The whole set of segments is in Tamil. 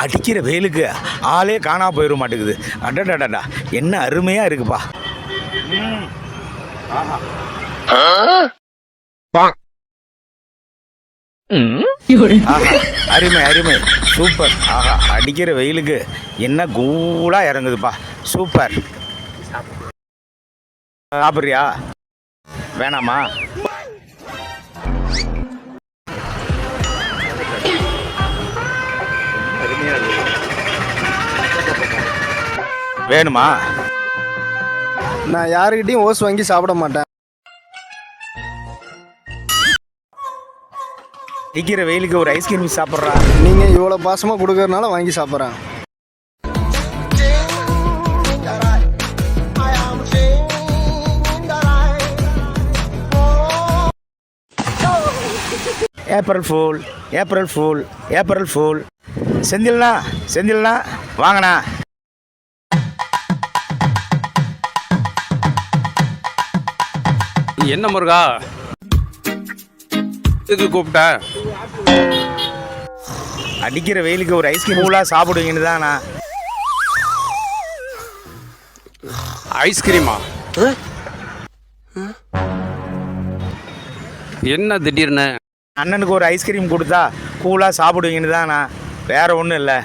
அடிக்கிற வெயிலுக்கு ஆளே காணா போயிட மாட்டேங்குது. அடடடடா, என்ன அருமையாக இருக்குப்பா. ஆஹா. அருமை அருமை, சூப்பர். ஆஹா, அடிக்கிற வெயிலுக்கு என்ன கூலாக இறங்குதுப்பா, சூப்பர். சாப்பிட்றியா? வேணாமா? வேணுமா? நான் யாருக்கிட்டையும் ஓஸ் வாங்கி சாப்பிட மாட்டேன். அடிக்கிற வெயிலுக்கு ஒரு ஐஸ்கிரீம் சாப்பிட்றா. நீங்கள் இவ்வளோ பாசமாக கொடுக்கறதுனால வாங்கி சாப்பிட்றேன். April fool, April fool, April fool. செந்தில்ண்ணா, செந்தில்ண்ணா வாங்கண்ணா. என்ன முருகா, இதுக்கு கூப்பிட்ட? அடிக்கிற வெயிலுக்கு ஒரு ஐஸ்கிரீம் கூலாக சாப்பிடுவீங்கன்னு தான்ண்ணா. ஐஸ்கிரீமா? என்ன திடீர்னு? அண்ணனுக்கு ஒரு ஐஸ்கிரீம் கொடுத்தா கூலாக சாப்பிடுவீங்கன்னு தான்ண்ணா, வேற ஒன்றும் இல்லை.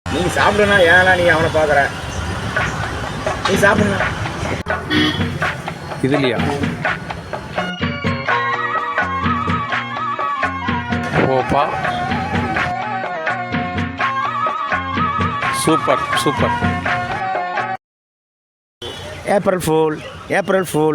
நீ சாப்பிடுனா ஏன்னா நீ அவனை பார்க்குற. நீ சாப்பிடுங்க. இதுலையா? ஓப்பா, super super. April fool, April pool.